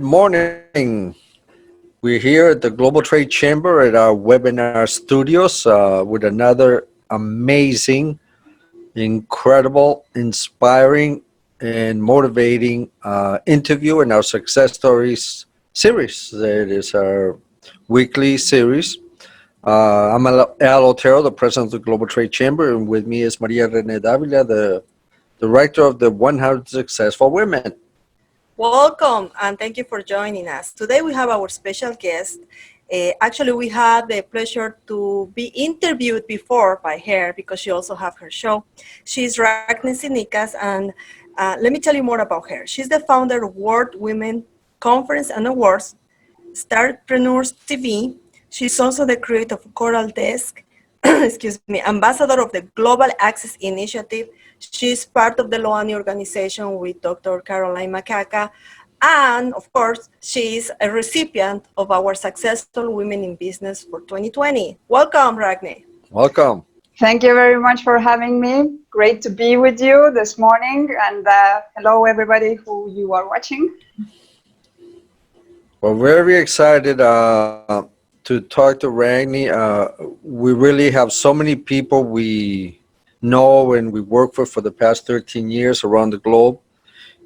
morning. We're here at the Global Trade Chamber at our webinar studios with another amazing, incredible, inspiring, and motivating interview in our Success Stories series. It is our weekly series. I'm Al Otero, the president of the Global Trade Chamber, and with me is Maria Rene Davila, the director of the 100 Successful Women. Welcome, and thank you for joining us. Today we have our special guest. Actually, we had the pleasure to be interviewed before by her because she also has her show. She's Ragne Sinikas, and let me tell you more about her. She's the founder of World Women Conference and Awards, Starpreneurs TV. She's also the creator of Coral Desk, excuse me, ambassador of the Global Access Initiative. She's part of the Loani organization with Dr. Caroline Macaca. And of course, she's a recipient of our Successful Women in Business for 2020. Welcome, Ragne. Welcome. Thank you very much for having me. Great to be with you this morning. And hello, everybody who you are watching. We're very excited to talk to Ragne. We really have so many people we know and we work for the past 13 years around the globe.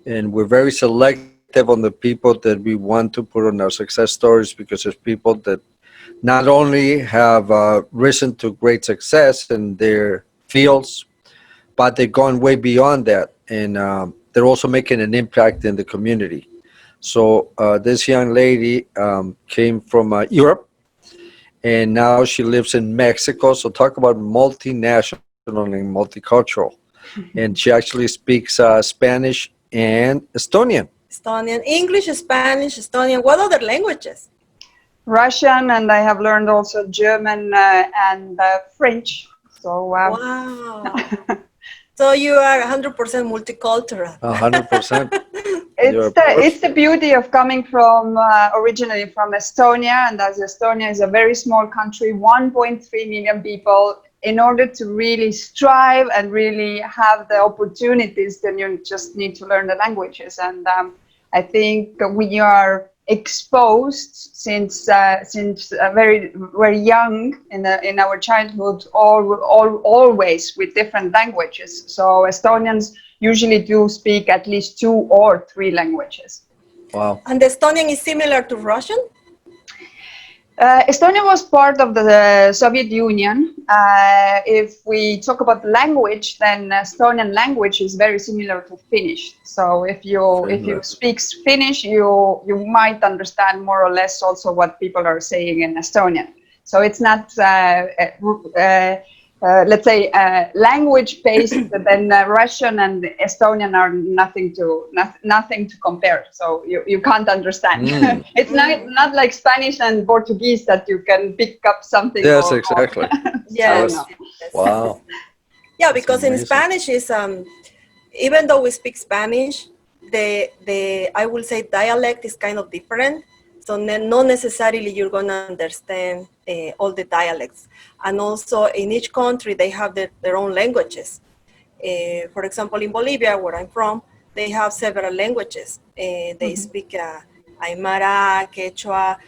And we're very selective on the people that we want to put on our success stories because there's people that not only have risen to great success in their fields, but they've gone way beyond that. And they're also making an impact in the community. So this young lady came from Europe, and now she lives in Mexico. So talk about multinational and multicultural. And she actually speaks Spanish and Estonian. Estonian, English, Spanish, Estonian. What other languages? Russian, and I have learned also German and French. So wow. So you are 100% multicultural. 100%. It's the beauty of coming from originally from Estonia, and as Estonia is a very small country, 1.3 million people. In order to really strive and really have the opportunities, then you just need to learn the languages. And I think we are exposed since very young in our childhood, always with different languages. So Estonians usually do speak at least 2 or 3 languages. Wow. And Estonian is similar to Russian? Estonia was part of the Soviet Union. If we talk about language, then Estonian language is very similar to Finnish. So if you speak Finnish, you might understand more or less also what people are saying in Estonian. So it's not let's say language based. Then Russian and Estonian are nothing to compare. So you can't understand. It's not like Spanish and Portuguese that you can pick up something. Yes, exactly. Yes. No. Wow. Yeah, because in Spanish is even though we speak Spanish, the I will say dialect is kind of different. So not necessarily you're going to understand all the dialects. And also in each country, they have their own languages. For example, in Bolivia, where I'm from, they have several languages. They speak Aymara, Quechua.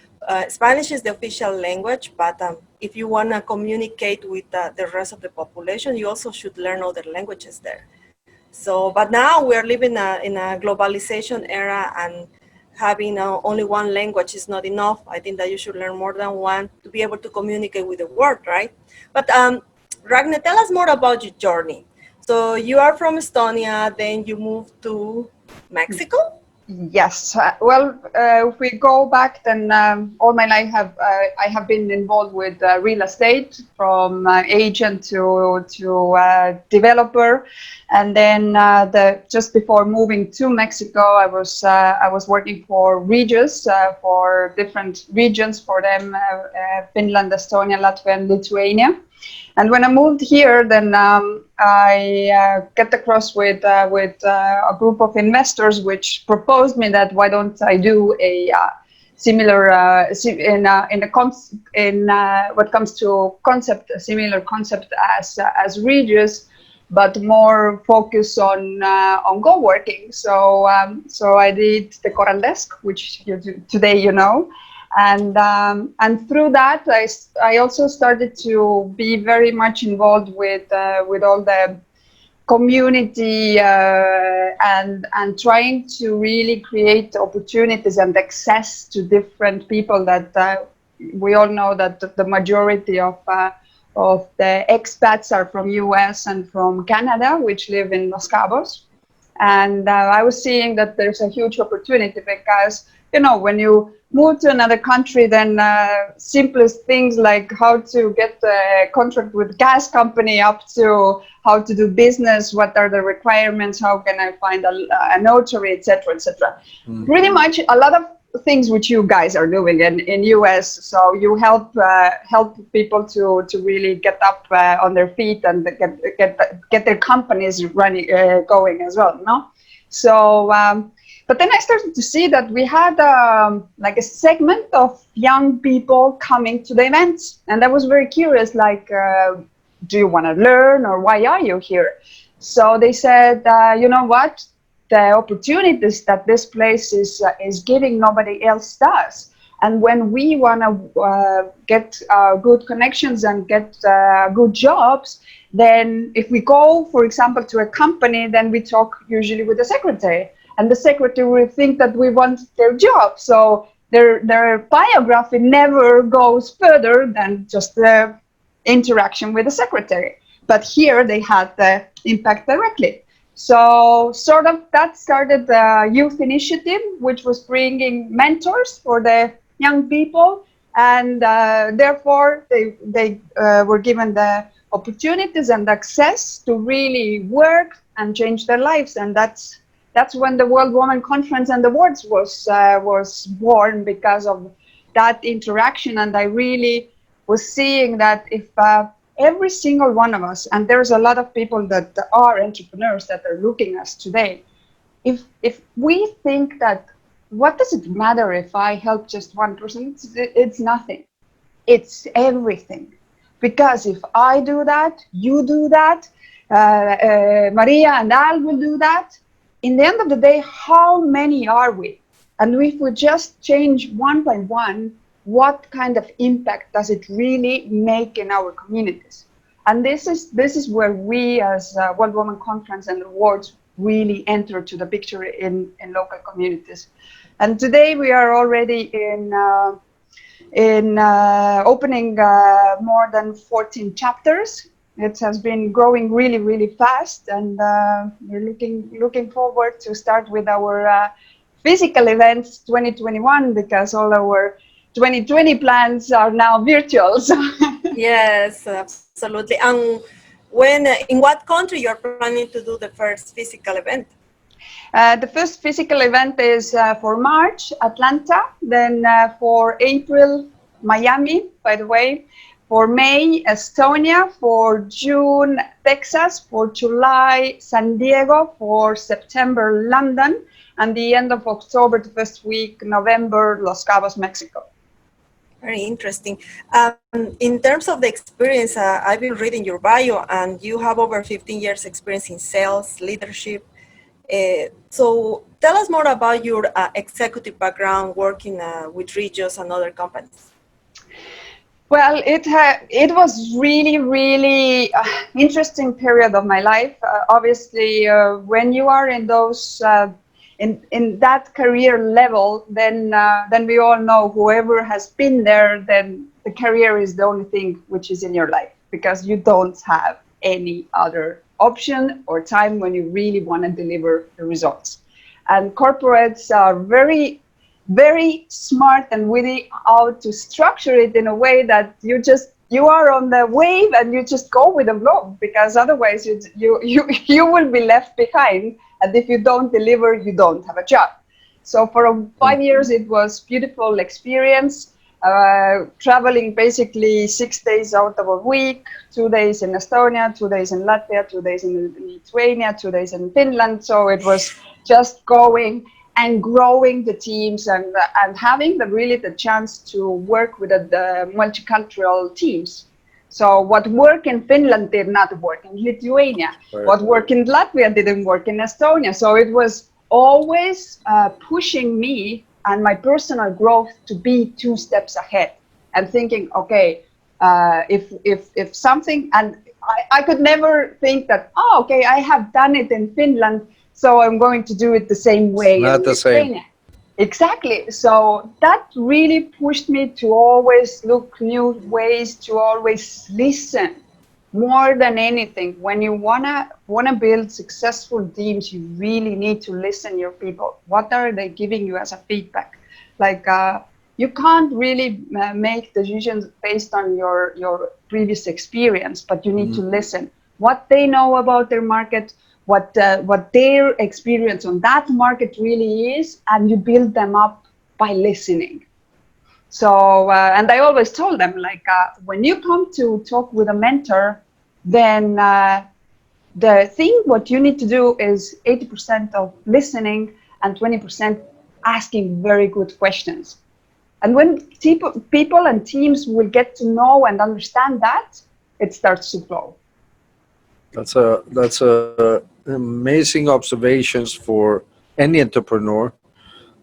Spanish is the official language, but if you want to communicate with the rest of the population, you also should learn other languages there. So, but now we're living in a globalization era, and having only one language is not enough. I think that you should learn more than one to be able to communicate with the world, right? But Ragne, tell us more about your journey. So you are from Estonia, then you moved to Mexico? Yes. Well, if we go back, then all my life I have been involved with real estate, from agent to developer, and then just before moving to Mexico, I was working for Regis for different regions for them, Finland, Estonia, Latvia, and Lithuania. And when I moved here, then I got across with a group of investors, which proposed me that why don't I do a similar what comes to concept, a similar concept as Regis, but more focus on co-working. So I did the Coral Desk, which today you know, and through that I also started to be very much involved with all the community and trying to really create opportunities and access to different people that we all know that the majority of the expats are from US and from Canada, which live in Los Cabos. And I was seeing that there's a huge opportunity because, you know, when you move to another country, then simplest things like how to get a contract with gas company up to how to do business, what are the requirements, how can I find a notary, etc., etc. Pretty much a lot of things which you guys are doing in US. So you help people to really get up on their feet and get their companies running going as well, no? So but then I started to see that we had like a segment of young people coming to the events, and I was very curious, like, do you want to learn or why are you here? So they said, you know what? The opportunities that this place is giving, nobody else does. And when we want to get good connections and get good jobs, then if we go, for example, to a company, then we talk usually with the secretary. And the secretary will think that we want their job. So their biography never goes further than just the interaction with the secretary. But here they had the impact directly. So sort of that started the youth initiative, which was bringing mentors for the young people. And therefore, they were given the opportunities and access to really work and change their lives. And that's when the World Women Conference and Awards was born, because of that interaction. And I really was seeing that if every single one of us, and there's a lot of people that are entrepreneurs that are looking at us today, if we think that, what does it matter if I help just one person? It's nothing. It's everything. Because if I do that, you do that, Maria and Al will do that. In the end of the day, how many are we? And if we just change one by one, what kind of impact does it really make in our communities? And this is where we, as World Women Conference and Awards, really enter to the picture in local communities. And today we are already in opening more than 14 chapters. It has been growing really, really fast, and we're looking forward to start with our physical events 2021, because all our 2020 plans are now virtual. So. Yes, absolutely. And when, in what country you're planning to do the first physical event? The first physical event is for March, Atlanta, then for April, Miami, by the way, for May, Estonia, for June, Texas, for July, San Diego, for September, London, and the end of October, the first week, November, Los Cabos, Mexico. Very interesting. In terms of the experience, I've been reading your bio, and you have over 15 years experience in sales, leadership. So tell us more about your executive background working with Regios and other companies. Well, it was really, really interesting period of my life. Obviously, when you are in those in that career level, then we all know, whoever has been there, then the career is the only thing which is in your life, because you don't have any other option or time when you really want to deliver the results. And corporates are very, very smart and witty how to structure it in a way that you are on the wave and you just go with the flow, because otherwise you will be left behind, and if you don't deliver, you don't have a job. So for 5 years it was beautiful experience, traveling basically 6 days out of a week, 2 days in Estonia, 2 days in Latvia, 2 days in Lithuania, 2 days in Finland. So it was just going and growing the teams and having really the chance to work with the multicultural teams. So what worked in Finland did not work in Lithuania. Right. What worked in Latvia didn't work in Estonia. So it was always pushing me and my personal growth to be 2 steps ahead and thinking, okay, if something, and I could never think that, oh, okay, I have done it in Finland, so I'm going to do it the same It's way not in the same. Lithuania. Exactly. So that really pushed me to always look new ways, to always listen more than anything. When you wanna build successful teams, you really need to listen your people. What are they giving you as a feedback? Like you can't really make decisions based on your previous experience, but you need to listen what they know about their market, what their experience on that market really is, and you build them up by listening. So and I always told them, like when you come to talk with a mentor, then the thing what you need to do is 80% of listening and 20% asking very good questions. And when people and teams will get to know and understand that, it starts to flow. That's a amazing observations for any entrepreneur,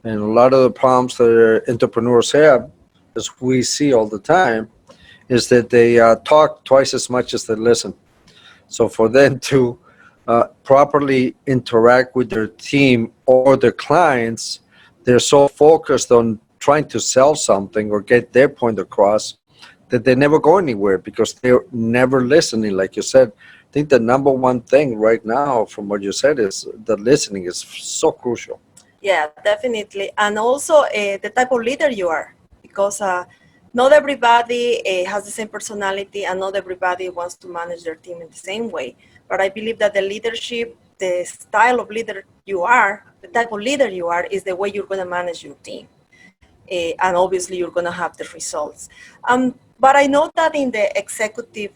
and a lot of the problems that entrepreneurs have, as we see all the time, is that they talk twice as much as they listen. So for them to properly interact with their team or their clients, they're so focused on trying to sell something or get their point across that they never go anywhere because they're never listening. Like you said, I think the number one thing right now, from what you said, is that listening is so crucial. Yeah, definitely. And also the type of leader you are, because not everybody has the same personality and not everybody wants to manage their team in the same way. But I believe that the leadership, the style of leader you are, the type of leader you are, is the way you're going to manage your team. And obviously you're going to have the results. But I know that in the executive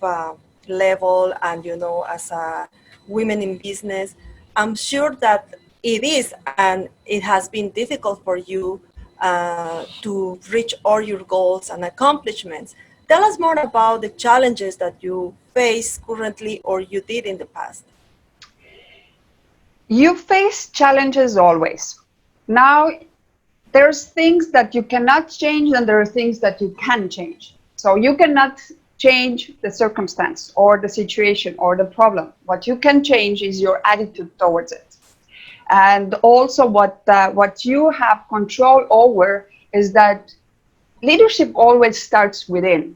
level and, you know, as a women in business, I'm sure that it is, and it has been difficult for you to reach all your goals and accomplishments. Tell us more about the challenges that you face currently or you did in the past. You face challenges always. Now, there's things that you cannot change and there are things that you can change. So you cannot change the circumstance or the situation or the problem. What you can change is your attitude towards it. And also what you have control over is that leadership always starts within.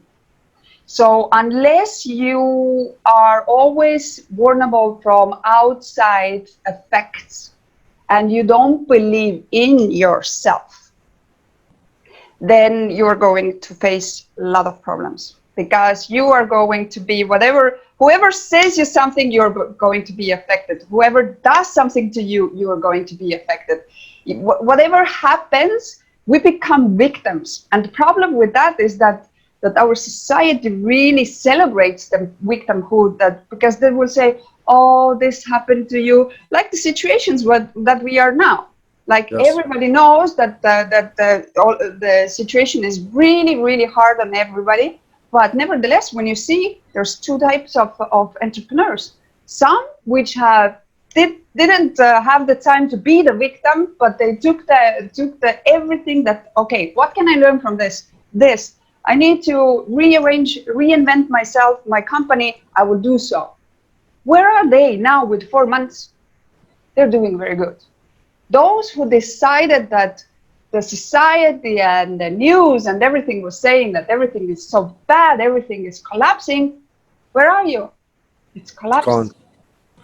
So unless you are always vulnerable from outside effects and you don't believe in yourself, then you're going to face a lot of problems because you are going to be whoever says you something, you're going to be affected. Whoever does something to you, you are going to be affected. Whatever happens, we become victims. And the problem with that is that our society really celebrates the victimhood, that because they will say, oh, this happened to you, like the situations that we are now. Like Yes. everybody knows that the situation is really, really hard on everybody. But nevertheless, when you see, there's 2 types of entrepreneurs. Some which didn't have the time to be the victim, but they took the everything that, okay, what can I learn from this? I need to reinvent myself, my company, I will do so. Where are they now with 4 months? They're doing very good. Those who decided that the society and the news and everything was saying that everything is so bad, everything is collapsing, where are you? It's collapsed.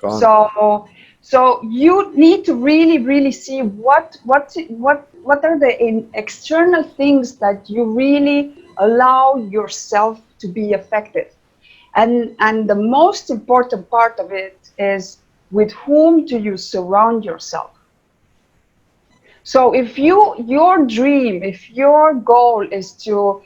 Gone. So you need to really, really see what are the external things that you really allow yourself to be affected. And the most important part of it is, with whom do you surround yourself? So if your dream, if your goal is to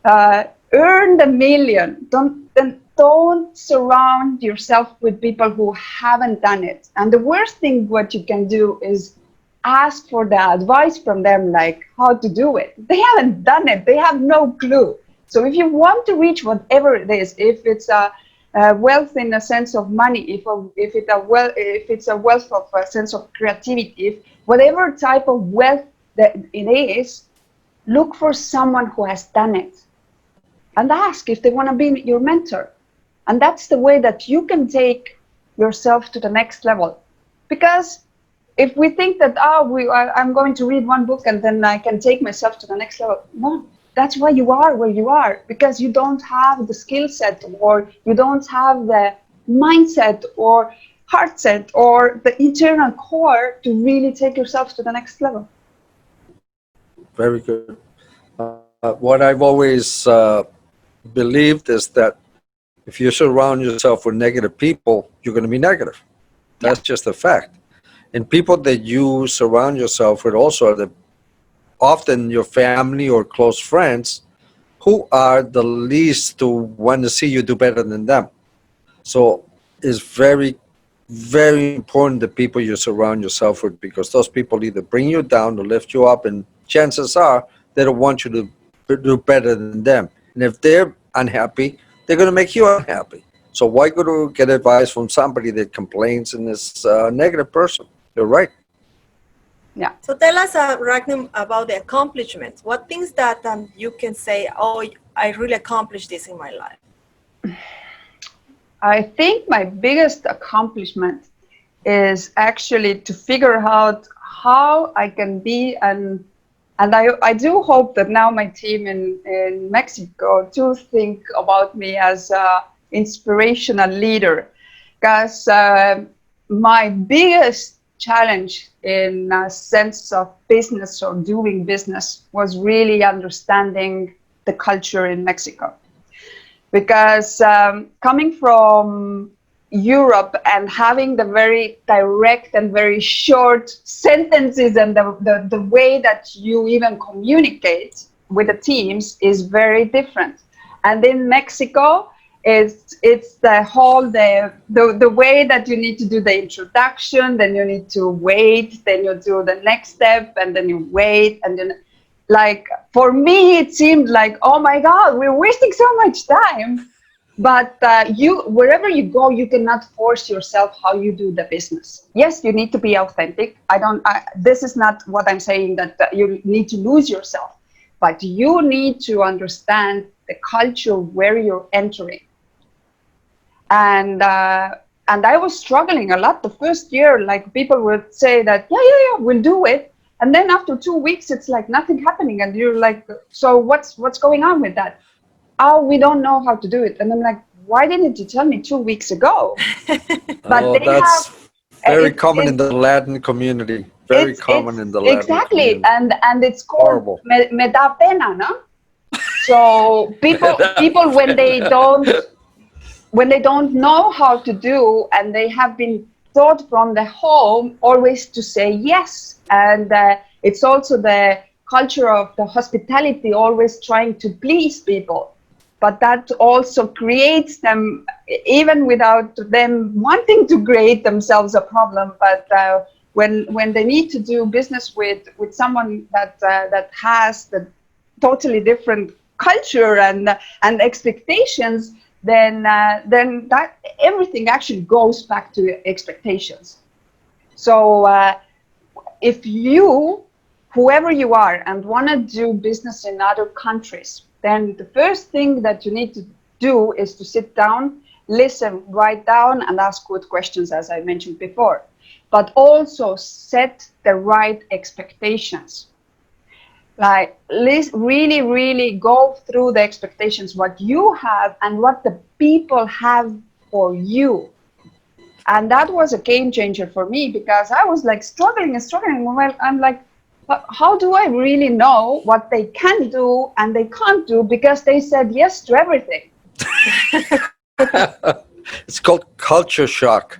earn the million, don't surround yourself with people who haven't done it. And the worst thing what you can do is ask for the advice from them, like how to do it. They haven't done it. They have no clue. So if you want to reach whatever it is, if it's a wealth in a sense of money, if it's a wealth of a sense of creativity, if whatever type of wealth that it is, look for someone who has done it and ask if they want to be your mentor. And that's the way that you can take yourself to the next level. Because if we think that, I'm going to read one book and then I can take myself to the next level. No, that's why you are where you are, because you don't have the skill set, or you don't have the mindset or heart set or the internal core to really take yourself to the next level. Very good. What I've always believed is that if you surround yourself with negative people, you're going to be negative. That's just a fact. And people that you surround yourself with also are often your family or close friends who are the least to want to see you do better than them. So it's very, very important the people you surround yourself with, because those people either bring you down or lift you up, and chances are they don't want you to do better than them. And if they're unhappy, they're going to make you unhappy. So why go to get advice from somebody that complains and is a negative person? You're right. Yeah. So tell us, Ragne, about the accomplishments. What things that you can say, oh, I really accomplished this in my life? I think my biggest accomplishment is actually to figure out how I can be, and I do hope that now my team in Mexico do think about me as an inspirational leader, because my biggest challenge in a sense of business or doing business was really understanding the culture in Mexico. Because coming from Europe and having the very direct and very short sentences and the way that you even communicate with the teams is very different. And in Mexico, it's the whole the way that you need to do the introduction, then you need to wait, then you do the next step, and then you wait, and then, like, for me it seemed like, oh my God, we're wasting so much time. But wherever you go, you cannot force yourself how you do the business. Yes, you need to be authentic. This is not what I'm saying, that you need to lose yourself, but you need to understand the culture where you're entering. And I was struggling a lot the first year. Like, people would say that, yeah, we'll do it. And then after 2 weeks, it's like nothing happening. And you're like, so what's going on with that? Oh, we don't know how to do it. And I'm like, why didn't you tell me 2 weeks ago? But that's very common in the Latin community. Very common in the Latin community. Exactly. And it's called Horrible. Me da pena, no? So people when they don't know how to do, and they have been taught from the home always to say yes. And it's also the culture of the hospitality, always trying to please people. But that also creates them, even without them wanting to create themselves a problem. But when they need to do business with someone that has the totally different culture and expectations, then that everything actually goes back to expectations. So if you, whoever you are, and want to do business in other countries, then the first thing that you need to do is to sit down, listen, write down, and ask good questions, as I mentioned before. But also set the right expectations. Like, really, really go through the expectations, what you have and what the people have for you. And that was a game changer for me, because I was like struggling. Well, I'm like, how do I really know what they can do and they can't do, because they said yes to everything? It's called culture shock.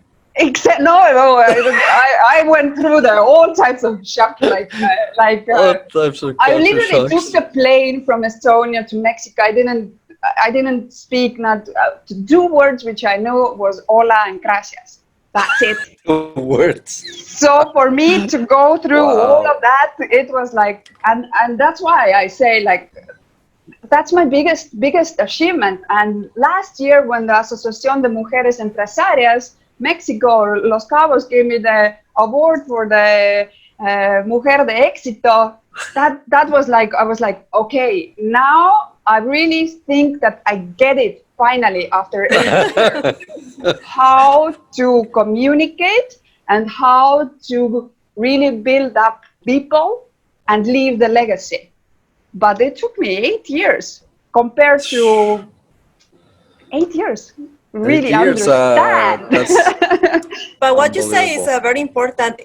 No, I went through all types of shock, all types of I literally took the plane from Estonia to Mexico. I didn't speak not 2 words which I knew was hola and gracias. That's it. 2 words. So for me to go through all of that, it was like, and that's why I say, like, that's my biggest achievement. And last year, when the Asociación de Mujeres Empresarias Mexico, Los Cabos, gave me the award for the Mujer de Éxito, that was like, I was like, okay, now I really think that I get it finally after 8 years, how to communicate and how to really build up people and leave the legacy. But it took me 8 years compared to 8 years. Really 8 years, understand. But what you say is unbelievable. very important.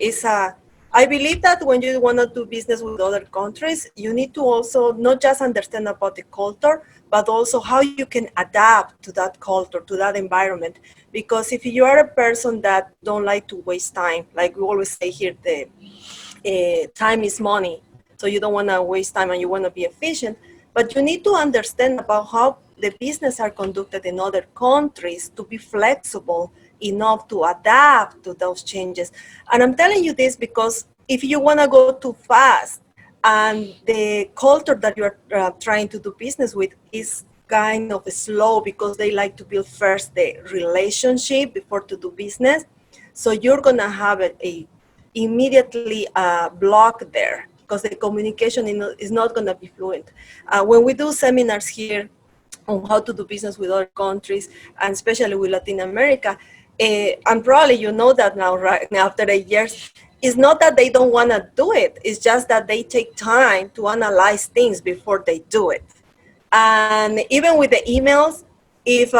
I believe that when you want to do business with other countries, you need to also not just understand about the culture, but also how you can adapt to that culture, to that environment. Because if you are a person that don't like to waste time, like we always say here, the time is money. So you don't want to waste time and you want to be efficient, but you need to understand about how the business are conducted in other countries to be flexible enough to adapt to those changes. And I'm telling you this because if you want to go too fast and the culture that you're trying to do business with is kind of slow because they like to build first the relationship before to do business, so you're going to have a immediately block there because the communication is not going to be fluent. When we do seminars here on how to do business with other countries, and especially with Latin America, and probably you know that now, right now, after 8 years, it's not that they don't want to do it, it's just that they take time to analyze things before they do it. And even with the emails, if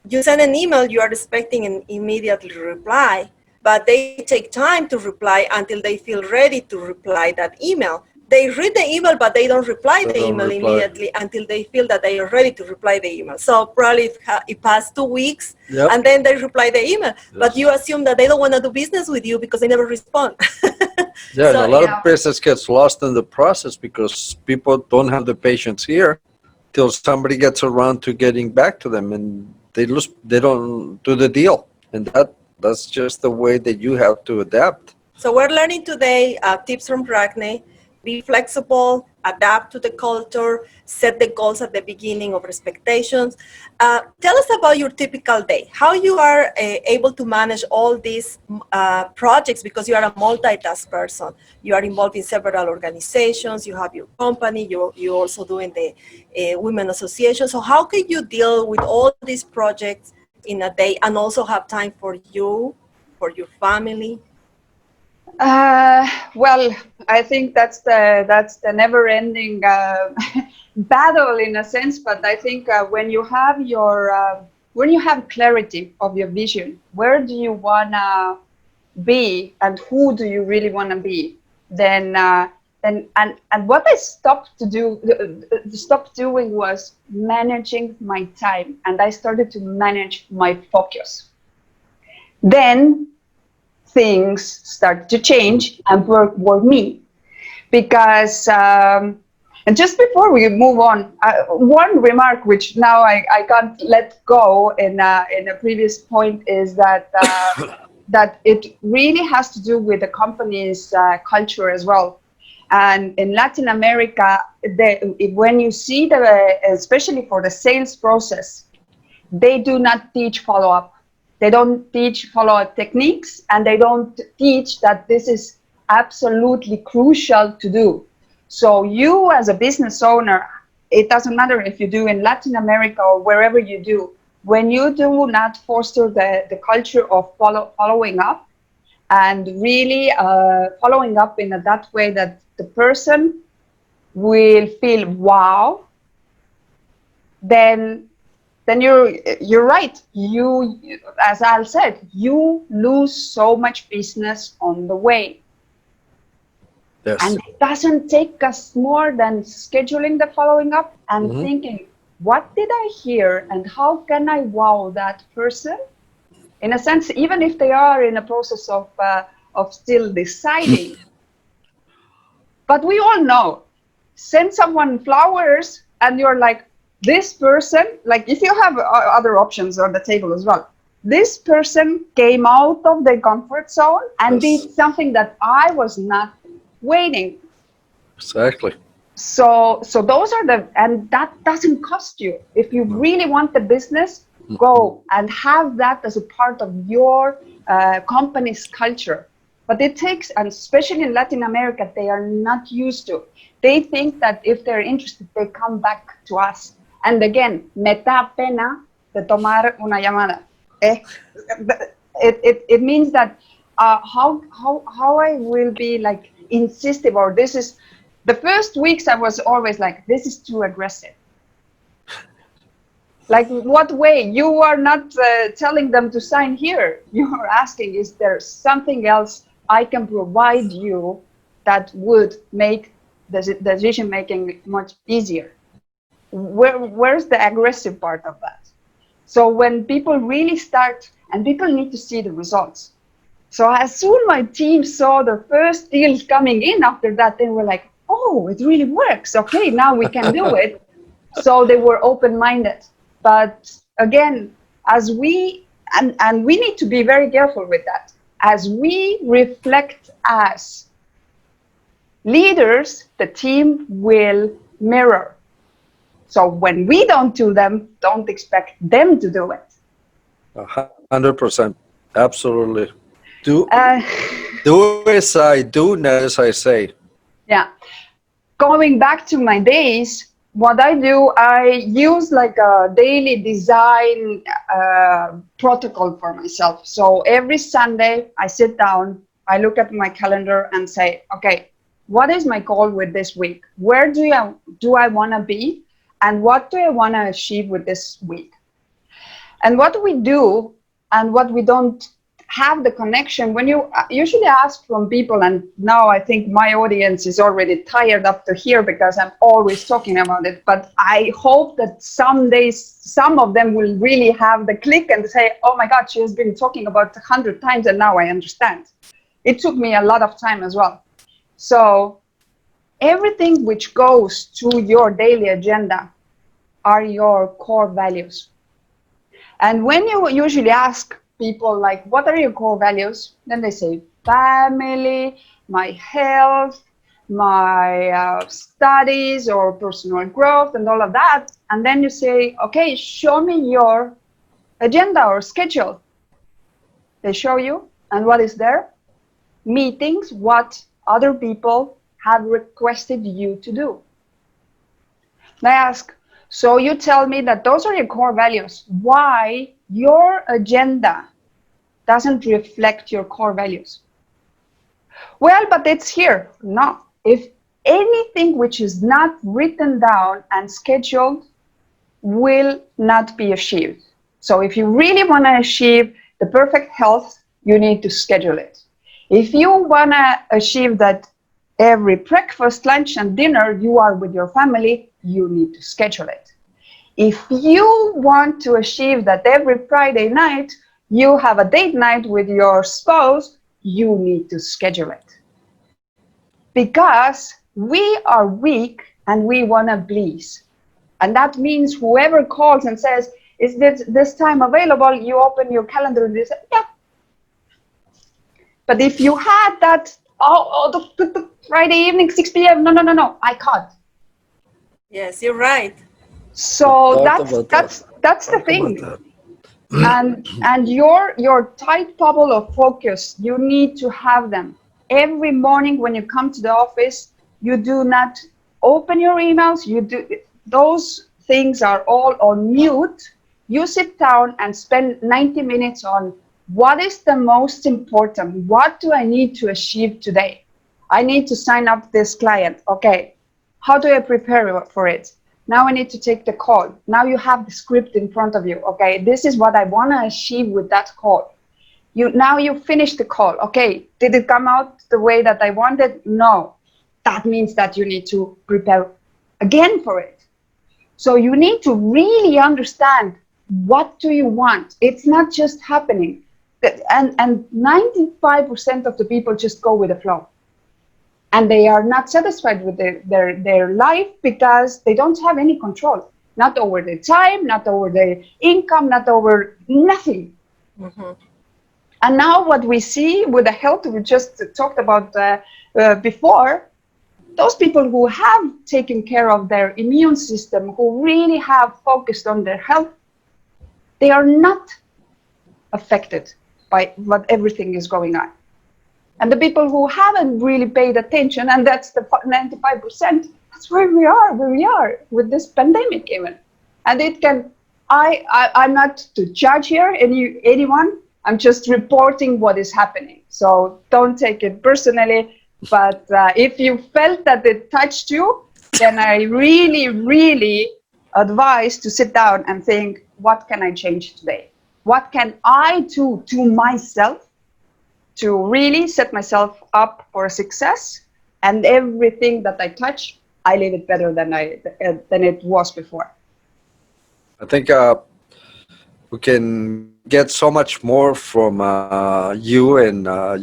you send an email, you are expecting an immediate reply, but they take time to reply until they feel ready to reply that email. They read the email, but they don't reply They the don't email reply. immediately until they feel that they are ready to reply the email. So probably it passed 2 weeks, Yep. and then they reply the email. But Yes. you assume that they don't want to do business with you because they never respond. Yeah, and So a lot Yeah. of business gets lost in the process because people don't have the patience here till somebody gets around to getting back to them, and they don't do the deal, and that's just the way that you have to adapt. So we're learning today tips from Ragne. Be flexible, adapt to the culture, set the goals at the beginning of expectations. Tell us about your typical day, how you are able to manage all these projects because you are a multitask person. You are involved in several organizations, you have your company, you're also doing the Women Association. So how can you deal with all these projects in a day and also have time for you, for your family? Well, I think that's the never-ending battle in a sense. But I think when you have clarity of your vision, where do you wanna be and who do you really wanna be, then and what I stopped doing was managing my time, and I started to manage my focus. Then things start to change and work for me because and just before we move on, one remark which now I can't let go in a previous point is that that it really has to do with the company's culture as well. And in Latin America, when you see especially for the sales process, they do not teach follow-up. They don't teach follow-up techniques, and they don't teach that this is absolutely crucial to do. So you as a business owner, it doesn't matter if you do in Latin America or wherever you do, when you do not foster the culture of following up and really following up in that way that the person will feel wow, then you're right. You, as Al said, you lose so much business on the way. Yes. And it doesn't take us more than scheduling the following up and thinking, what did I hear and how can I wow that person? In a sense, even if they are in a process of still deciding. But we all know, send someone flowers and you're like, this person, like if you have other options on the table as well, this person came out of their comfort zone and Yes. did something that I was not waiting. Exactly. So those are and that doesn't cost you. If you really want the business, go and have that as a part of your company's culture. But it takes, and especially in Latin America, they are not used to. They think that if they're interested, they come back to us. And again, me da pena de tomar una llamada. It means that how I will be like insistive, or this is the first weeks I was always like, this is too aggressive. Like, what way? You are not telling them to sign here. You are asking, is there something else I can provide you that would make the decision making much easier? Where's the aggressive part of that? So when people really start, and people need to see the results. So as soon my team saw the first deals coming in after that, they were like, oh, it really works. Okay, now we can do it. So they were open-minded. But again, as we, and we need to be very careful with that, as we reflect as leaders, the team will mirror. So when we don't do them, don't expect them to do it. 100%. Absolutely. Do as I do, not as I say. Yeah. Going back to my days, what I do, I use like a daily design protocol for myself. So every Sunday, I sit down, I look at my calendar and say, okay, what is my goal with this week? Where do I want to be? And what do I want to achieve with this week? And what we do and what we don't have the connection, when you usually ask from people, and now I think my audience is already tired up to here because I'm always talking about it, but I hope that some days, some of them will really have the click and say, oh my God, she has been talking about 100 times and now I understand. It took me a lot of time as well. So everything which goes to your daily agenda are your core values. And when you usually ask people like, what are your core values? Then they say family, my health, my studies or personal growth and all of that. And then you say, okay, show me your agenda or schedule. They show you, and what is there? Meetings, what other people have requested you to do. They ask, so you tell me that those are your core values. Why your agenda doesn't reflect your core values? Well, but it's here. No. If anything which is not written down and scheduled will not be achieved. So if you really want to achieve the perfect health, you need to schedule it. If you want to achieve that every breakfast, lunch, and dinner you are with your family, you need to schedule it. If you want to achieve that every Friday night you have a date night with your spouse, you need to schedule it. Because we are weak and we want to please. And that means whoever calls and says, is this time available? You open your calendar and you say, yeah. But if you had that, the Friday evening, 6 p.m., no, I can't. Yes, you're right. So that's the thing. And your tight bubble of focus, you need to have them. Every morning when you come to the office, you do not open your emails. Those things are all on mute. You sit down and spend 90 minutes on what is the most important. What do I need to achieve today? I need to sign up this client. Okay, how do I prepare for it? Now I need to take the call. Now you have the script in front of you. Okay, this is what I want to achieve with that call. Now you finish the call. Okay, did it come out the way that I wanted? No. That means that you need to prepare again for it. So you need to really understand, what do you want? It's not just happening. And 95% of the people just go with the flow. And they are not satisfied with their life because they don't have any control. Not over their time, not over their income, not over nothing. Mm-hmm. And now what we see with the health we just talked about before, those people who have taken care of their immune system, who really have focused on their health, they are not affected by what everything is going on. And the people who haven't really paid attention, and that's the 95%, that's where we are with this pandemic even. And it can, I'm not to judge here anyone, I'm just reporting what is happening. So don't take it personally, but if you felt that it touched you, then I really, really advise to sit down and think, what can I change today? What can I do to myself to really set myself up for success? And everything that I touch, I leave it better than it was before. I think we can get so much more from you and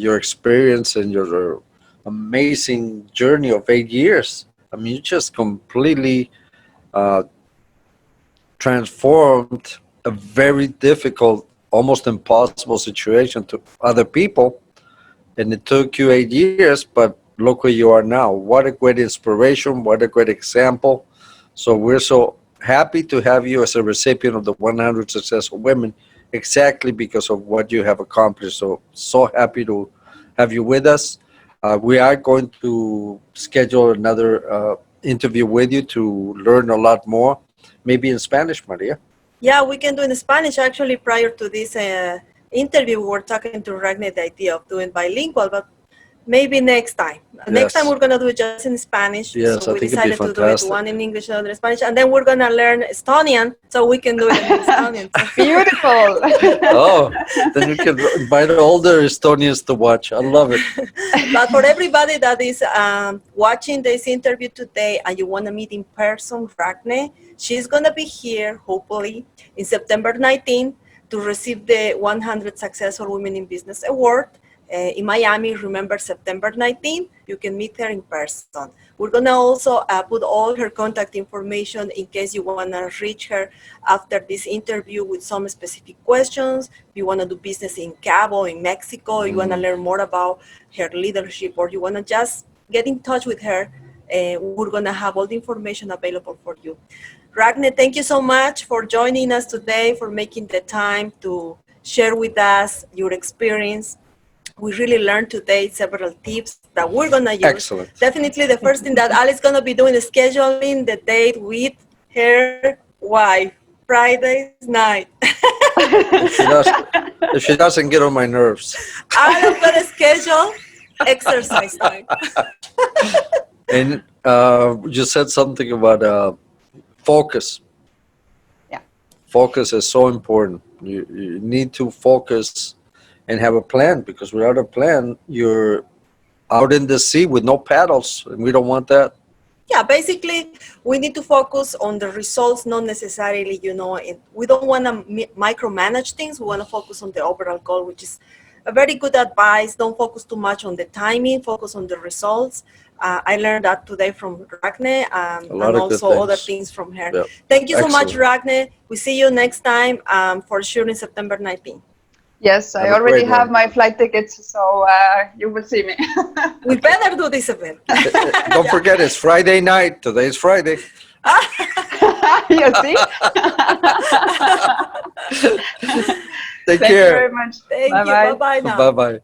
your experience and your amazing journey of 8 years. I mean, you just completely uh, transformed a very difficult, almost impossible situation to other people. And it took you 8 years, but look where you are now. What a great inspiration. What a great example. So we're so happy to have you as a recipient of the 100 Successful Women, exactly because of what you have accomplished. So happy to have you with us. We are going to schedule another interview with you to learn a lot more, maybe in Spanish, Maria. Yeah, we can do in Spanish. Actually, prior to this interview, we were talking to Ragne the idea of doing bilingual, but maybe next time. Next time we're going to do it just in Spanish. Yes, so I we think it'd be decided to do it fantastic. one in English, another in Spanish, and then we're going to learn Estonian so we can do it in Estonian. Beautiful. Oh, then you can invite all the Estonians to watch. I love it. But for everybody that is watching this interview today and you want to meet in person Ragne, she's going to be here, hopefully, in September 19th to receive the 100 Successful Women in Business Award. In Miami, remember September 19th, you can meet her in person. We're gonna also put all her contact information in case you wanna reach her after this interview with some specific questions. If you wanna do business in Cabo, in Mexico, you wanna learn more about her leadership, or you wanna just get in touch with her, we're gonna have all the information available for you. Ragne, thank you so much for joining us today, for making the time to share with us your experience. We really learned today several tips that we're going to use. Excellent. Definitely the first thing that Ali's going to be doing is scheduling the date with her wife, Friday's night. If she doesn't get on my nerves. I'm going to schedule exercise time. And you said something about focus. Yeah. Focus is so important. You need to focus and have a plan, because without a plan, you're out in the sea with no paddles, and we don't want that. Yeah, basically, we need to focus on the results, not necessarily, we don't want to micromanage things. We want to focus on the overall goal, which is a very good advice. Don't focus too much on the timing, focus on the results. I learned that today from Ragne, and also other things from her. Yep. Thank you so much, Excellent. Ragne. We see you next time for sure in September 19th. Yes, I Have a already great have one. my flight tickets, so you will see me. We better do this event. Don't forget, it's Friday night. Today's Friday. You see? Take Thank you care. very much. Thank Bye-bye. you. Bye-bye now. Bye-bye.